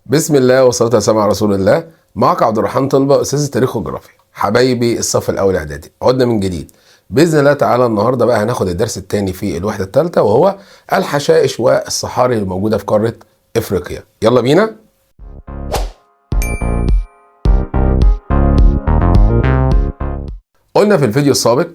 بسم الله والصلاة والسلام على رسول الله. معك عبد الرحمن طلبة، أستاذ التاريخ والجغرافيا. حبايبي الصف الأول إعدادي، عدنا من جديد بإذن الله تعالى. النهارده بقى هناخد الدرس الثاني في الوحدة الثالثة، وهو الحشائش والصحاري الموجودة في قارة إفريقيا. يلا بينا. قلنا في الفيديو السابق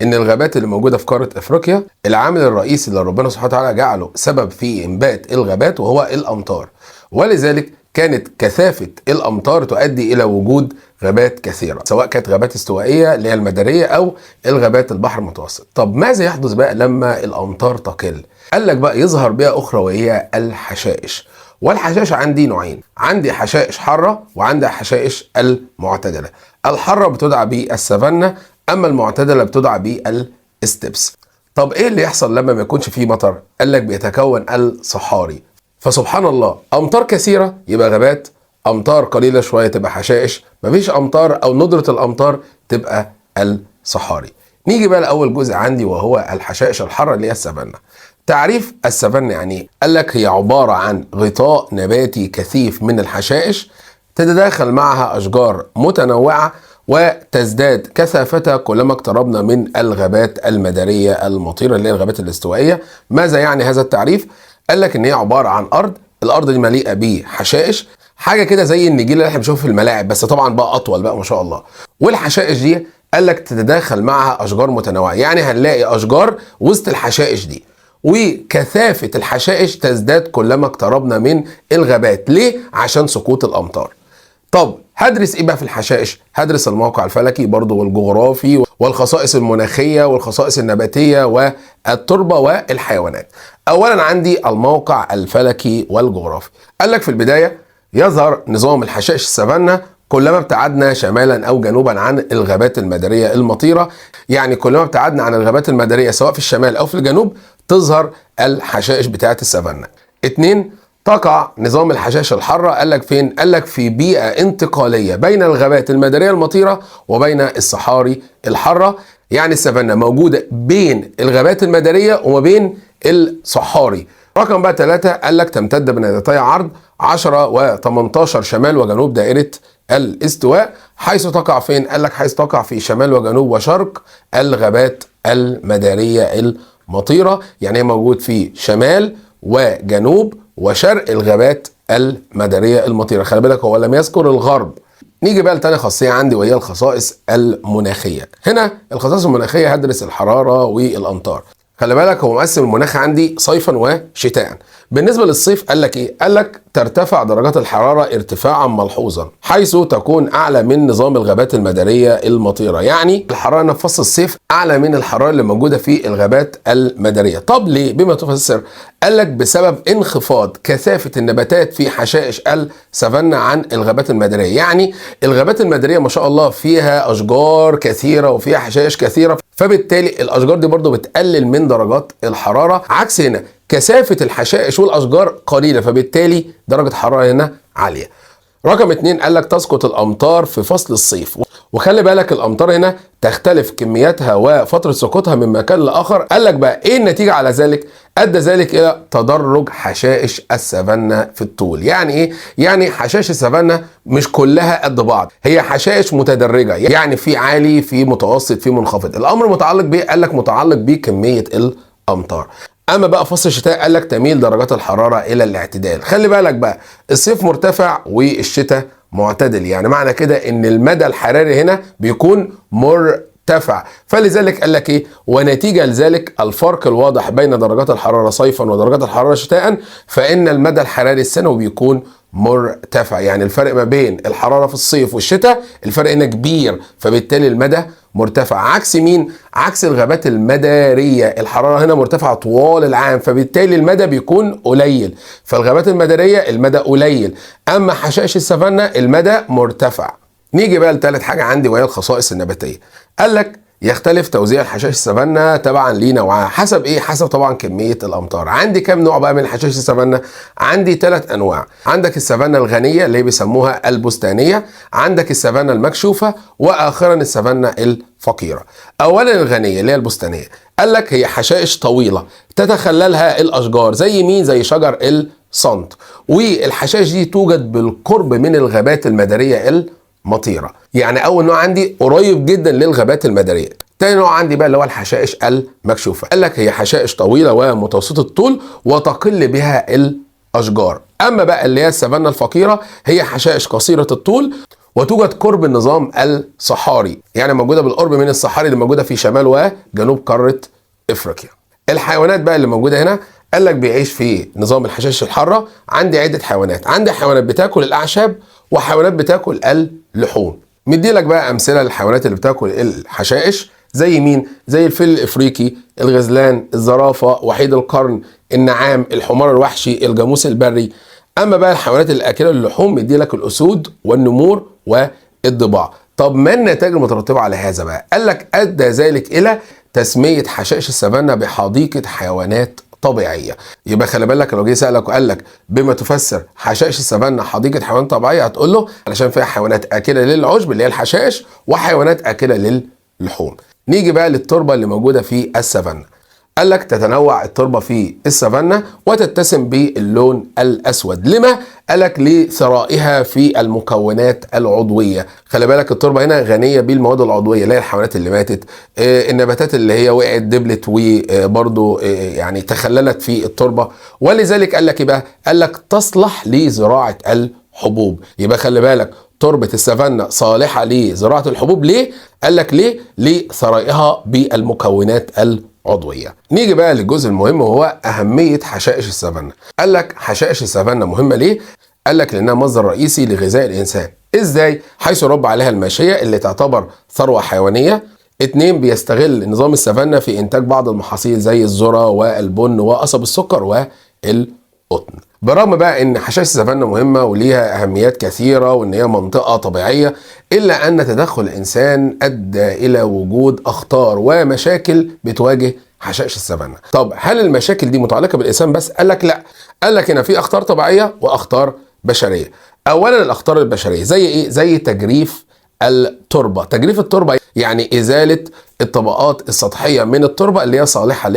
إن الغابات اللي موجودة في قارة إفريقيا العامل الرئيسي اللي ربنا سبحانه وتعالى جعله سبب في إنبات الغابات وهو الأمطار، ولذلك كانت كثافة الأمطار تؤدي إلى وجود غابات كثيرة، سواء كانت غابات استوائية اللي هي المدارية أو الغابات البحر المتوسط. طب ماذا يحدث بقى لما الأمطار تقل؟ قال لك بقى يظهر بها أخرى وهي الحشائش. والحشائش عندي نوعين، عندي حشائش حارة وعندي حشائش المعتدلة. الحارة بتدعى بالسافانا، أما المعتدلة بتدعى بالستبس. طب إيه اللي يحصل لما ما يكونش فيه مطر؟ قال لك بيتكون الصحاري. فسبحان الله، أمطار كثيرة يبقى غابات، أمطار قليلة شوية تبقى حشائش، مفيش أمطار أو ندرة الأمطار تبقى الصحاري. نيجي بقى لأول جزء عندي وهو الحشائش الحارة اللي هي السافانا. تعريف السافانا يعني إيه؟ قال لك هي عبارة عن غطاء نباتي كثيف من الحشائش تتداخل معها أشجار متنوعة وتزداد كثافتها كلما اقتربنا من الغابات المدارية المطيرة اللي هي الغابات الاستوائية. ماذا يعني هذا التعريف؟ قال لك ان هي عباره عن الارض دي مليئه بحشائش، حاجه كده زي النجيله اللي احنا بنشوفها في الملاعب، بس طبعا بقى اطول بقى ما شاء الله. والحشائش دي قال لك تتداخل معها اشجار متنوعه، يعني هنلاقي اشجار وسط الحشائش دي، وكثافه الحشائش تزداد كلما اقتربنا من الغابات. ليه؟ عشان سقوط الامطار. طب هدرس ايه بقى في الحشائش؟ هدرس الموقع الفلكي برضو والجغرافي والخصائص المناخية والخصائص النباتية والتربة والحيوانات. اولا عندي الموقع الفلكي والجغرافي. قال لك في البداية يظهر نظام الحشائش السافانا كلما ابتعدنا شمالا او جنوبا عن الغابات المدارية المطيرة، يعني كلما ابتعدنا عن الغابات المدارية سواء في الشمال او في الجنوب تظهر الحشائش بتاعت السافانا. 2، تقع نظام الحشائش الحارة. قال لك فين؟ قال لك في بيئة انتقالية بين الغابات المدارية المطيرة وبين الصحاري الحارة، يعني السافانا موجودة بين الغابات المدارية وما بين الصحاري. رقم بقى 3، قال لك تمتد بناحيتي عرض 10 و18 شمال وجنوب دائرة الاستواء، حيث تقع فين؟ قال لك حيث تقع في شمال وجنوب وشرق الغابات المدارية المطيرة، يعني هي موجود في شمال وجنوب وشرق الغابات المدارية المطيرة. خلي بالك هو لم يذكر الغرب. نيجي بقى لتاني خاصية عندي وهي الخصائص المناخية. هنا الخصائص المناخية هدرس الحرارة والأمطار. خلي بالك هو مقسم المناخ عندي صيفا وشتاء. بالنسبة للصيف قال لك ايه؟ قال لك ترتفع درجات الحرارة ارتفاعا ملحوظا حيث تكون اعلى من نظام الغابات المدارية المطيرة، يعني الحرارة في فصل الصيف اعلى من الحرارة اللي موجودة في الغابات المدارية. طب ليه؟ بما تفسر؟ قال لك بسبب انخفاض كثافة النباتات في حشائش السافانا عن الغابات المدارية. يعني الغابات المدارية ما شاء الله فيها اشجار كثيرة وفيها حشائش كثيرة، فبالتالي الاشجار دي برضو بتقلل من درجات الحرارة، عكس هنا كثافة الحشائش والاشجار قليلة، فبالتالي درجة الحرارة هنا عالية. رقم 2، قال لك تسقط الامطار في فصل الصيف. وخلي بالك الامطار هنا تختلف كمياتها وفترة سقوطها من مكان لاخر. قال لك بقى ايه النتيجة على ذلك؟ ادى ذلك الى تدرج حشائش السافانا في الطول. يعني ايه؟ يعني حشائش السافانا مش كلها قد بعض، هي حشائش متدرجة، يعني في عالي في متوسط في منخفض. الامر متعلق بايه؟ قال لك متعلق بكمية الامطار. اما بقى فصل الشتاء قال لك تميل درجات الحرارة الى الاعتدال. خلي بالك بقى الصيف مرتفع والشتاء معتدل، يعني معنى كده ان المدى الحراري هنا بيكون مرتفع، فلذلك قال لك ايه؟ ونتيجة لذلك الفرق الواضح بين درجات الحرارة صيفا ودرجات الحرارة شتاء، فان المدى الحراري السنوي بيكون مرتفع. يعني الفرق ما بين الحرارة في الصيف والشتاء الفرق هنا كبير، فبالتالي المدى مرتفع. عكس مين؟ عكس الغابات المدارية، الحرارة هنا مرتفعة طوال العام، فبالتالي المدى بيكون قليل. فالغابات المدارية المدى قليل، اما حشائش السافانا المدى مرتفع. نيجي بقى لثالث حاجة عندي وهي الخصائص النباتية. قال لك يختلف توزيع الحشائش السافانا تبعا لنوعها. حسب ايه؟ حسب طبعا كميه الامطار. عندي كام نوع بقى من حشائش السافانا؟ عندي 3 انواع. عندك السافانا الغنيه اللي بيسموها البستانيه، عندك السافانا المكشوفه، واخرا السافانا الفقيره. اولا الغنيه اللي هي البستانيه، قال لك هي حشائش طويله تتخللها الاشجار، زي مين؟ زي شجر سنت. والحشائش دي توجد بالقرب من الغابات المدارية المطيرة. يعني أول نوع عندي قريب جدا للغابات المدارية. تاني نوع عندي بقى اللي هو الحشائش المكشوفة. قال لك هي حشائش طويلة ومتوسطة الطول وتقل بها الأشجار. أما بقى اللي هي السافانا الفقيرة هي حشائش قصيرة الطول وتوجد قرب النظام الصحاري، يعني موجودة بالقرب من الصحاري اللي موجودة في شمال وجنوب قارة إفريقيا. الحيوانات بقى اللي موجودة هنا قال لك بيعيش في نظام الحشائش الحارة. عندي عدة حيوانات، عندي حيوانات بتاكل الأعشاب وحيوانات بتاكل اللحوم. مدي لك بقى أمثلة للحيوانات اللي بتاكل الحشائش زي مين؟ زي الفيل الإفريقي، الغزلان، الزرافة، وحيد القرن، النعام، الحمار الوحشي، الجاموس البري. أما بقى الحيوانات اللي أكلة اللحوم مدي لك الأسود والنمور والضباع. طب ما النتائج المترتبة على هذا بقى؟ قال لك أدى ذلك إلى تسمية حشائش السافانا بحديقة حيوانات طبيعية. يبقى خلي بالك لو جه سألك وقال لك بما تفسر حشائش السافانا حديقة حيوانات طبيعية، هتقول له علشان فيها حيوانات آكلة للعشب اللي هي الحشائش وحيوانات آكلة للحوم. نيجي بقى للتربة اللي موجودة في السافانا. قال لك تتنوع التربة في السافانا وتتسم باللون الأسود. لما؟ قال لك لثرائها في المكونات العضوية. خلي بالك التربة هنا غنية بالمواد العضوية اللي هي الحيوانات اللي ماتت، النباتات اللي هي وقعت دبلت وبرضو يعني تخللت في التربة. ولذلك قال لك ايه بقى؟ قال لك تصلح لزراعة الحبوب. يبقى خلي بالك تربة السافانا صالحة لزراعة الحبوب. ليه؟ قال لك ليه؟ لثرائها بالمكونات العضوية. نيجي بقى للجزء المهم وهو أهمية حشائش السافانا. قال لك حشائش السافانا مهمة ليه؟ قال لك لأنها مصدر رئيسي لغذاء الإنسان. إزاي؟ حيث يربى عليها الماشية اللي تعتبر ثروة حيوانية. 2 بيستغل نظام السافانا في إنتاج بعض المحاصيل زي الذرة والبن وقصب السكر والقطن. برغم بقى ان حشائش السافانا مهمه وليها اهميات كثيره وان هي منطقه طبيعيه، الا ان تدخل الانسان ادى الى وجود اخطار ومشاكل بتواجه حشائش السافانا. طب هل المشاكل دي متعلقه بالانسان بس؟ قال لك لا، قال لك هنا في اخطار طبيعيه واخطار بشريه. اولا الاخطار البشريه زي ايه؟ زي تجريف التربه. تجريف التربه يعني ازاله الطبقات السطحيه من التربه اللي هي صالحه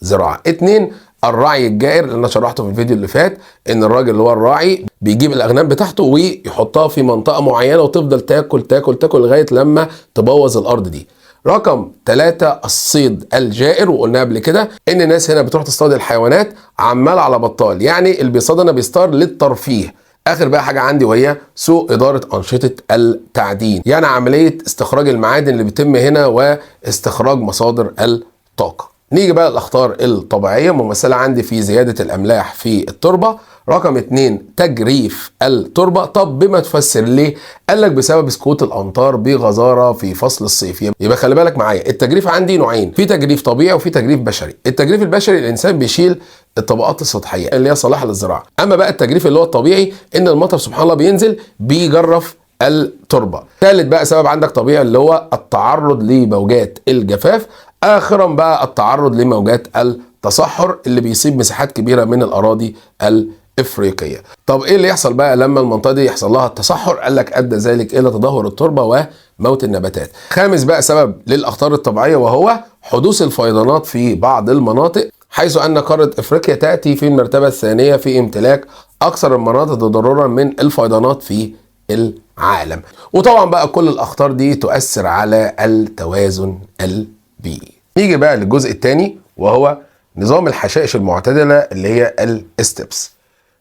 للزراعه. 2 الرعي الجائر اللي انا شرحته في الفيديو اللي فات، ان الراجل اللي هو الراعي بيجيب الاغنام بتاعته ويحطها في منطقه معينه وتفضل تاكل تاكل تاكل لغايه لما تبوظ الارض دي. رقم 3 الصيد الجائر، وقلنا قبل كده ان الناس هنا بتروح تصطاد الحيوانات عمال على بطال، يعني اللي بيصطاد هنا بيصطاد للترفيه. اخر بقى حاجه عندي وهي سوء اداره انشطه التعدين، يعني عمليه استخراج المعادن اللي بيتم هنا واستخراج مصادر الطاقه. نيجي بقى الاخطار الطبيعيه ممثله عندي في زياده الاملاح في التربه. رقم 2 تجريف التربه. طب بما تفسر ليه؟ قال لك بسبب سقوط الامطار بغزاره في فصل الصيف. يبقى خلي بالك معايا، التجريف عندي نوعين، في تجريف طبيعي وفي تجريف بشري. التجريف البشري الانسان بيشيل الطبقات السطحيه اللي هي صالحه للزراعه. اما بقى التجريف اللي هو الطبيعي ان المطر سبحان الله بينزل بيجرف التربه. ثالث بقى سبب عندك طبيعي اللي هو التعرض لموجات الجفاف. اخرا بقى التعرض لموجات التصحر اللي بيصيب مساحات كبيره من الاراضي الافريقيه. طب ايه اللي يحصل بقى لما المنطقه دي يحصل لها التصحر؟ قال لك ادى ذلك الى تدهور التربه وموت النباتات. خامس بقى سبب للاخطار الطبيعيه وهو حدوث الفيضانات في بعض المناطق، حيث ان قاره افريقيا تاتي في المرتبه الثانيه في امتلاك اكثر المناطق تضررا من الفيضانات في العالم. وطبعا بقى كل الاخطار دي تؤثر على التوازن البيئي. نيجي بقى للجزء الثاني وهو نظام الحشائش المعتدله اللي هي الستبس.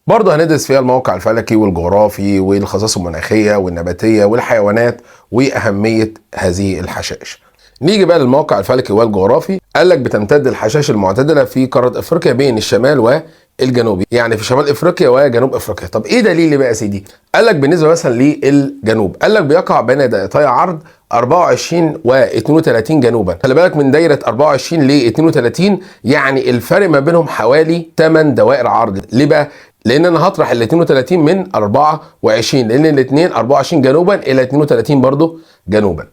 برضه هندرس فيها الموقع الفلكي والجغرافي والخصائص المناخيه والنباتيه والحيوانات واهميه هذه الحشائش. نيجي بقى للموقع الفلكي والجغرافي. قال لك بتمتد الحشائش المعتدله في قاره افريقيا بين الشمال والجنوب، يعني في شمال افريقيا وجنوب افريقيا. طب ايه دليلي بقى يا سيدي؟ قال لك بالنسبه مثلا للجنوب، قال لك بيقع بين دائرتي عرض 24 و32 جنوبا. خلي بالك من دايره 24 ل 32 يعني الفرق ما بينهم حوالي 8 دوائر عرض. ليه بقى؟ لان انا هطرح ال 32 من 24، لان الاثنين 24 جنوبا الى 32 برضه جنوبا.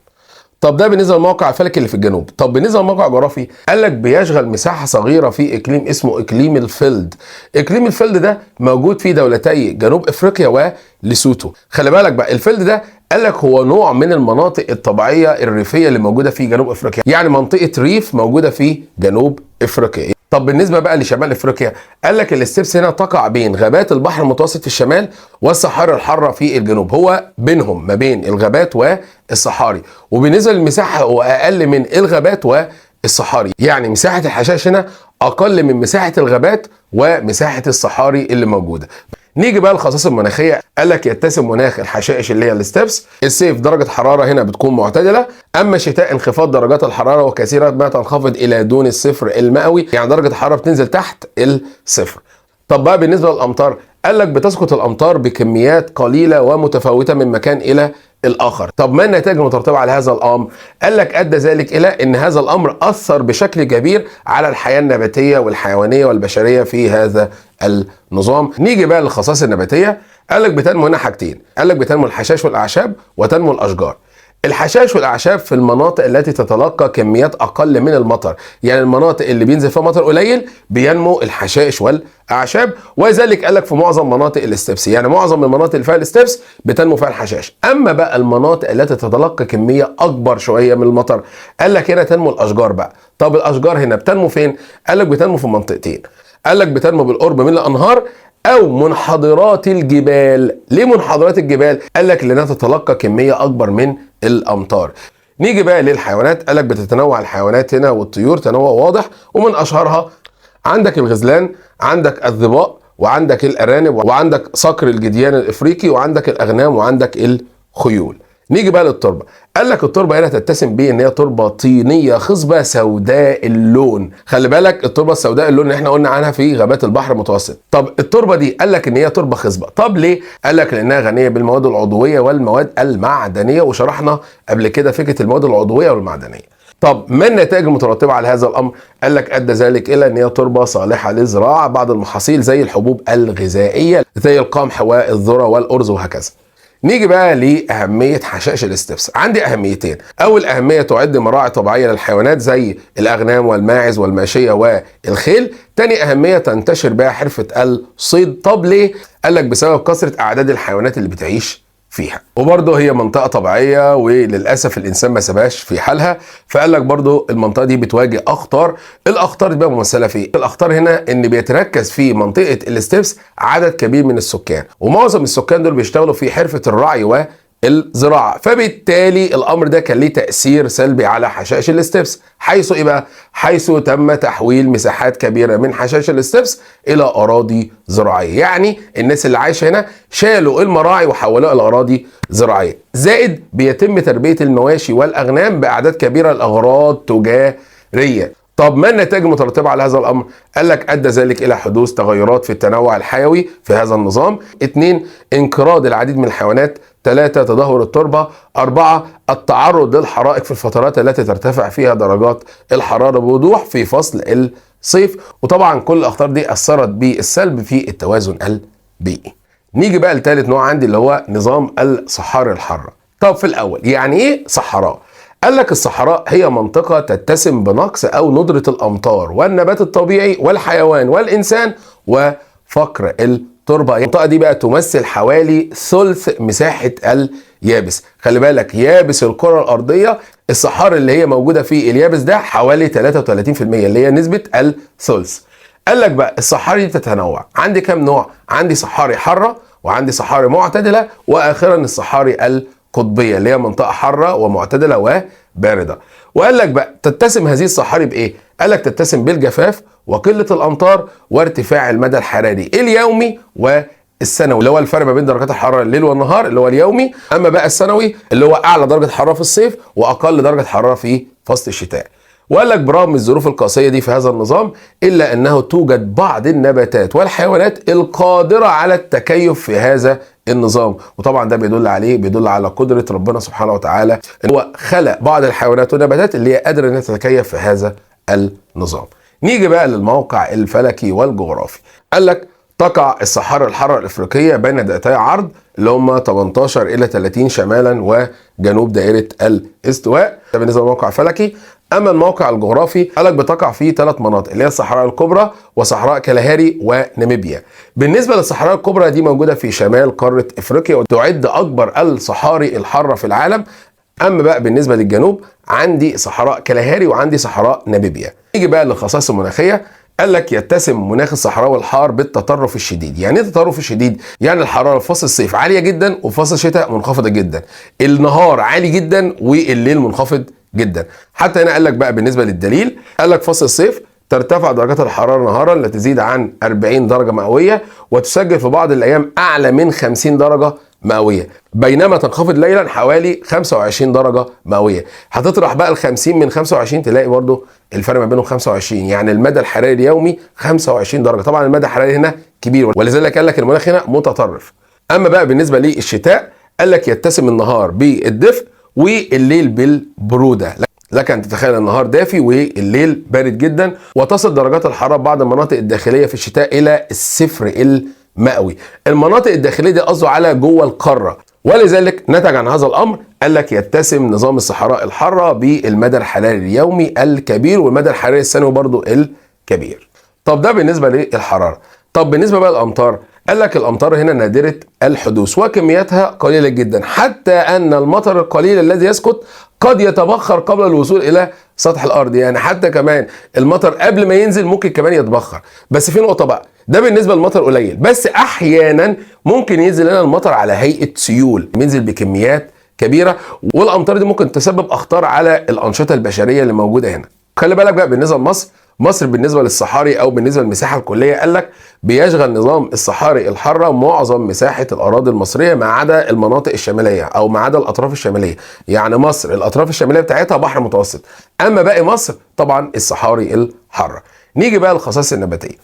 طب ده بالنسبه للموقع الفلكي اللي في الجنوب. طب بالنسبه للموقع الجغرافي، قال لك بيشغل مساحه صغيره في اقليم اسمه اقليم الفيلد. اقليم الفيلد ده موجود في دولتي جنوب افريقيا وليسوتو. خلي بالك بقى الفيلد ده قال لك هو نوع من المناطق الطبيعيه الريفيه اللي موجوده في جنوب افريقيا، يعني منطقه ريف موجوده في جنوب افريقيا. طب بالنسبه بقى لشمال افريقيا، قال لك الاستبس هنا تقع بين غابات البحر المتوسط في الشمال والصحاري الحاره في الجنوب، هو بينهم ما بين الغابات والصحاري، وبالنسبه للمساحه هو اقل من الغابات والصحاري، يعني مساحه الحشائش هنا اقل من مساحه الغابات ومساحه الصحاري اللي موجوده. نيجي بقى للخصائص المناخيه، قال لك يتسم مناخ الحشائش اللي هي الستبس، الصيف درجه حراره هنا بتكون معتدله، اما الشتاء انخفاض درجات الحراره وكثيرا ما تنخفض الى دون الصفر المئوي، يعني درجه الحراره بتنزل تحت الصفر. طب بقى بالنسبه للامطار، قال لك بتسقط الامطار بكميات قليله ومتفاوته من مكان الى الاخر. طب ما النتائج المترتبه على هذا الامر؟ قال لك ادى ذلك الى ان هذا الامر اثر بشكل كبير على الحياه النباتيه والحيوانيه والبشريه في هذا النظام. نيجي بقى للخصائص النباتيه، قال لك بتنمو هنا حاجتين، قال لك بتنمو الحشائش والاعشاب وتنمو الاشجار. الحشائش والاعشاب في المناطق التي تتلقى كميات اقل من المطر، يعني المناطق اللي بينزل فيها مطر قليل بينمو الحشائش والاعشاب، وذلك قال لك في معظم مناطق الاستبس، يعني معظم المناطق اللي فيها الاستبس بتنمو فيها الحشائش. اما بقى المناطق التي تتلقى كميه اكبر شويه من المطر، قال لك هنا تنمو الاشجار بقى. طب الاشجار هنا بتنمو فين؟ قال لك بتنمو في منطقتين، قال لك بتنمو بالقرب من الانهار او منحدرات الجبال. ليه منحدرات الجبال؟ قال لك لانها تتلقى كميه اكبر من الامطار. نيجي بقى للحيوانات، قال لك بتتنوع الحيوانات هنا والطيور تنوع واضح، ومن اشهرها عندك الغزلان، عندك الظباء، وعندك الارانب، وعندك صقر الجديان الافريقي، وعندك الاغنام، وعندك الخيول. نيجي بقى للتربه، قال لك التربه هنا تتسم بيه ان هي تربه طينيه خصبه سوداء اللون. خلي بالك التربه السوداء اللون اللي احنا قلنا عنها في غابات البحر المتوسط. طب التربه دي قال لك ان هي تربه خصبه، طب ليه؟ قال لك لانها غنيه بالمواد العضويه والمواد المعدنيه، وشرحنا قبل كده فكره المواد العضويه والمعدنيه. طب ما النتائج المترتبه على هذا الامر؟ قال لك ادى ذلك الى ان هي تربه صالحه لزراعه بعض المحاصيل زي الحبوب الغذائيه زي القمح والذره والارز وهكذا. نيجي بقى لأهمية حشائش الاستبس، عندي أهميتين. أول أهمية تعد مراعي طبيعية للحيوانات زي الأغنام والماعز والماشية والخيل. تاني أهمية تنتشر بها حرفة الصيد. طب ليه؟ قال لك بسبب كثرة أعداد الحيوانات اللي بتعيش فيها، وبرضه هي منطقة طبيعية وللأسف الإنسان ما سابهاش في حالها، فقال لك برضه المنطقة دي بتواجه أخطار. الأخطار دي بقى ممثلة في الأخطار هنا إن بيتركز في منطقة الاستبس عدد كبير من السكان، ومعظم السكان دول بيشتغلوا في حرفة الرعي والزراعة، فبالتالي الأمر ده كان ليه تأثير سلبي على حشائش الاستبس، حيث إيه بقى؟ حيث تم تحويل مساحات كبيرة من حشائش الاستبس إلى أراضي زراعية، يعني الناس اللي عايشة هنا شالوا المراعي وحولوها إلى أراضي زراعية، زائد بيتم تربية المواشي والأغنام بأعداد كبيرة لأغراض تجارية. طب ما النتائج المترتبة على هذا الأمر؟ قال لك أدى ذلك إلى حدوث تغيرات في التنوع الحيوي في هذا النظام. 2 انقراض العديد من الحيوانات. 3 تدهور التربة. 4 التعرض للحرائق في الفترات التي ترتفع فيها درجات الحرارة بوضوح في فصل الصيف، وطبعا كل الأخطار دي أثرت بالسلب في التوازن البيئي. نيجي بقى لثالث نوع عندي اللي هو نظام الصحاري الحارة. طب في الأول يعني إيه صحراء؟ قال لك الصحراء هي منطقة تتسم بنقص أو ندرة الأمطار والنبات الطبيعي والحيوان والإنسان وفقر التربة. المنطقة دي بقى تمثل حوالي ثلث مساحة اليابس. خلي بالك يابس الكرة الأرضية الصحاري اللي هي موجودة في اليابس ده حوالي 33% اللي هي نسبة الثلث. قال لك بقى الصحاري دي تتنوع، عندي كام نوع؟ عندي صحاري حارة، وعندي صحاري معتدلة، وآخرا الصحاري القطبية اللي هي منطقة حارة ومعتدلة وباردة. وقال لك بقى تتسم هذه الصحاري بإيه؟ قال لك تتسم بالجفاف وقلة الأمطار وارتفاع المدى الحراري اليومي والسنوي، اللي هو الفرق ما بين درجات الحرارة الليل والنهار اللي هو اليومي، أما بقى السنوي اللي هو أعلى درجة حرارة في الصيف وأقل درجة حرارة في فصل الشتاء. وقال لك برغم الظروف القاسية دي في هذا النظام إلا أنه توجد بعض النباتات والحيوانات القادرة على التكيف في هذا النظام، وطبعا ده بيدل على قدرة ربنا سبحانه وتعالى إن هو خلق بعض الحيوانات والنباتات اللي هي قادرة أن تتكيف في هذا النظام. نيجي بقى للموقع الفلكي والجغرافي. قال لك تقع الصحاري الحارة الإفريقية بين دائرتي عرض اللي هم 18 إلى 30 شمالا وجنوب دائرة الاستواء، ده بالنسبة للموقع الفلكي. اما الموقع الجغرافي قالك بتقع فيه 3 مناطق اللي هي الصحراء الكبرى وصحراء كالهاري وناميبيا. بالنسبه للصحراء الكبرى دي موجوده في شمال قاره افريقيا وتعد اكبر الصحاري الحاره في العالم. اما بقى بالنسبه للجنوب عندي صحراء كالهاري وعندي صحراء ناميبيا. نيجي بقى للخصائص المناخيه. قال لك يتسم مناخ الصحراوي الحار بالتطرف الشديد. يعني ايه التطرف الشديد؟ يعني الحراره في فصل الصيف عاليه جدا وفي فصل الشتاء منخفضه جدا. النهار عالي جدا والليل منخفض جدا. حتى هنا قال لك بقى بالنسبه للدليل، قال لك فصل الصيف ترتفع درجات الحراره نهارا لتزيد عن 40 درجه مئويه وتسجل في بعض الايام اعلى من 50 درجه مئويه، بينما تنخفض ليلا حوالي 25 درجه مئويه. هتطرح بقى ال 50 من 25 تلاقي برضو الفرق ما بينهم 25، يعني المدى الحراري اليومي 25 درجه. طبعا المدى الحراري هنا كبير ولذلك قال لك المناخ هنا متطرف. اما بقى بالنسبه للشتاء قال لك يتسم النهار بالدفء والليل بالبروده. لك ان تتخيل النهار دافي والليل بارد جدا، وتصل درجات الحراره بعض المناطق الداخليه في الشتاء الى الصفر المئوي. المناطق الداخليه دي قصده على جوه القاره، ولذلك نتج عن هذا الامر قال لك يتسم نظام الصحراء الحاره بالمدى الحراري اليومي الكبير والمدى الحراري السنوي برضو الكبير. طب ده بالنسبه للحراره. طب بالنسبه بقى للامطار، قال لك الامطار هنا نادره الحدوث وكمياتها قليله جدا، حتى ان المطر القليل الذي يسقط قد يتبخر قبل الوصول الى سطح الارض. يعني حتى كمان المطر قبل ما ينزل ممكن كمان يتبخر. بس في نقطه بقى، ده بالنسبه للمطر قليل، بس احيانا ممكن ينزل لنا المطر على هيئه سيول، بينزل بكميات كبيره، والامطار دي ممكن تسبب اخطار على الانشطه البشريه اللي موجوده هنا. خلي بالك بقى بالنسبه لمصر، مصر بالنسبه للصحاري او بالنسبه للمساحه الكليه قال لك بيشغل نظام الصحاري الحاره معظم مساحه الاراضي المصريه ما عدا المناطق الشماليه او ما عدا الاطراف الشماليه. يعني مصر الاطراف الشماليه بتاعتها بحر متوسط، اما باقي مصر طبعا الصحاري الحاره. نيجي بقى للخصائص النباتيه.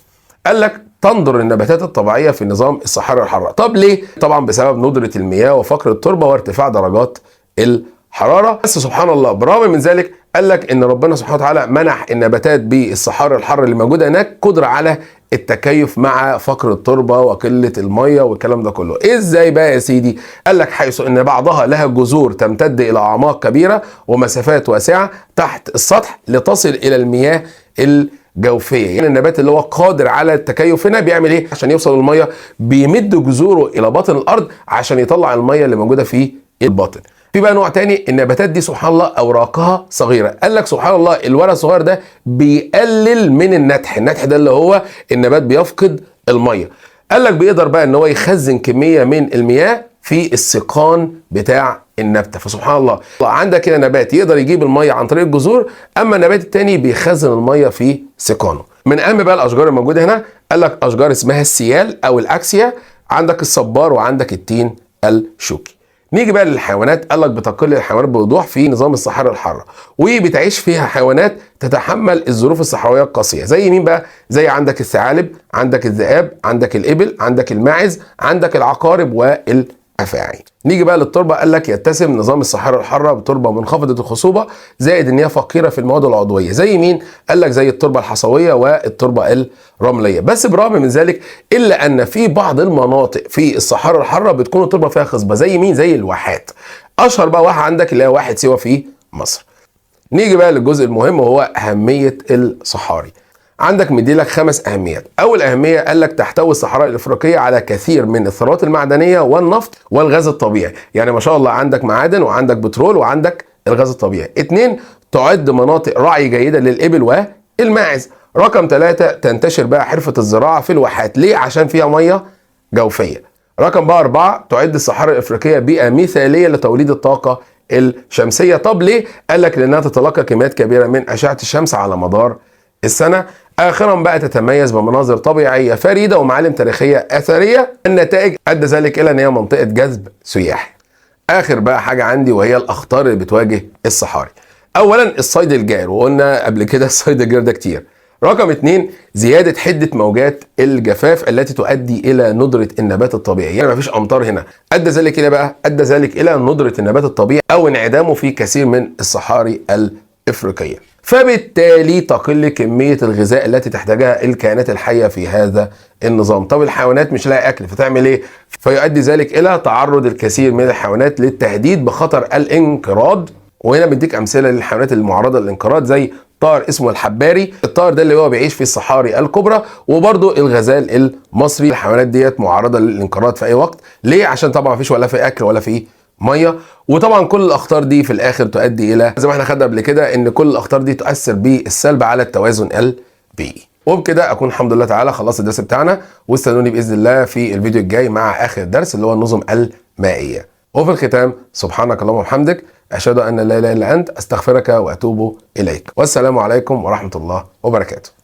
قال لك تندر النباتات الطبيعيه في نظام الصحاري الحاره. طب ليه؟ طبعا بسبب ندره المياه وفقر التربه وارتفاع درجات الحراره. بس سبحان الله بالرغم من ذلك قال لك ان ربنا سبحانه وتعالى منح النباتات بالصحاري الحاره اللي موجوده هناك قدره على التكيف مع فقر التربه وقله الميه والكلام ده كله. ازاي بقى يا سيدي؟ قال لك حيث ان بعضها لها جذور تمتد الى اعماق كبيره ومسافات واسعه تحت السطح لتصل الى المياه الجوفيه. يعني النبات اللي هو قادر على التكيف هنا بيعمل ايه عشان يوصل للميه؟ بيمد جذوره الى باطن الارض عشان يطلع الميه اللي موجوده في الباطن. في بقى نوع تاني، النباتات دي سبحان الله اوراقها صغيره. قال لك سبحان الله الورق الصغير ده بيقلل من النتح. النتح ده اللي هو النبات بيفقد الميه. قال لك بيقدر بقى ان هو يخزن كميه من المياه في السيقان بتاع النبته. فسبحان الله عندك هنا نبات يقدر يجيب الميه عن طريق الجذور، اما النبات التاني بيخزن الميه في سيقانه. من اهم بقى الاشجار الموجوده هنا قال لك اشجار اسمها السيال او الاكسيا، عندك الصبار وعندك التين الشوكي. نيجي بقى للحيوانات. قال لك بتقل الحيوانات بوضوح في نظام الصحراء الحاره، وبتعيش فيها حيوانات تتحمل الظروف الصحراويه القاسيه. زي مين بقى؟ زي عندك الثعالب، عندك الذئاب، عندك الابل، عندك الماعز، عندك العقارب والافاعي. نيجي بقى للتربه. قال لك يتسم نظام الصحراء الحاره بتربه منخفضه الخصوبه زائد ان هي فقيره في المواد العضويه. زي مين؟ قال لك زي التربه الحصويه والتربه الرمليه. بس بالرغم من ذلك الا ان في بعض المناطق في الصحراء الحاره بتكون التربه فيها خصبه. زي مين؟ زي الواحات. اشهر بقى واحه عندك اللي هي واحد سيوه في مصر. نيجي بقى للجزء المهم وهو اهميه الصحاري. عندك مديلك 5 اهميات. اول اهميه قال لك تحتوي الصحراء الافريقيه على كثير من الثروات المعدنيه والنفط والغاز الطبيعي. يعني ما شاء الله عندك معادن وعندك بترول وعندك الغاز الطبيعي. 2 تعد مناطق رعي جيده للابل والماعز. رقم 3 تنتشر بقى حرفه الزراعه في الواحات. ليه؟ عشان فيها ميه جوفيه. رقم بقى 4 تعد الصحراء الافريقيه بيئه مثاليه لتوليد الطاقه الشمسيه. طب ليه؟ قال لك لانها تتلقى كميات كبيره من اشعه الشمس على مدار السنه. اخرا بقى تتميز بمناظر طبيعيه فريده ومعالم تاريخيه اثريه. النتائج ادى ذلك الى ان هي منطقه جذب سياحي. اخر بقى حاجه عندي وهي الاخطار اللي بتواجه الصحاري. اولا الصيد الجائر، وقلنا قبل كده الصيد الجائر ده كتير. رقم 2 زياده حده موجات الجفاف التي تؤدي الى ندره النبات الطبيعي. يعني مفيش امطار هنا. ادى ذلك الى بقى ادى ذلك الى ندره النبات الطبيعي او انعدامه في كثير من الصحاري الافريقيه. فبالتالي تقل كميه الغذاء التي تحتاجها الكائنات الحيه في هذا النظام. طب الحيوانات مش لاقي اكل فتعمل ايه؟ فيؤدي ذلك الى تعرض الكثير من الحيوانات للتهديد بخطر الانقراض وهنا بنديك امثله للحيوانات المعرضه للانقراض زي طائر اسمه الحباري. الطائر ده اللي هو بيعيش في الصحاري الكبرى، وبرضه الغزال المصري. الحيوانات ديت معرضه للانقراض في اي وقت. ليه؟ عشان طبعا مفيش ولا في اكل ولا في ميه. وطبعا كل الاخطار دي في الاخر تؤدي الى، زي ما احنا خدنا قبل كده، ان كل الاخطار دي تؤثر بالسلب على التوازن البيئي. وبكده اكون الحمد لله تعالى خلصت الدرس بتاعنا، واستنوني باذن الله في الفيديو الجاي مع اخر درس اللي هو النظم المائيه. وفي الختام سبحانك اللهم وبحمدك، اشهد ان لا اله الا انت، استغفرك واتوب اليك. والسلام عليكم ورحمه الله وبركاته.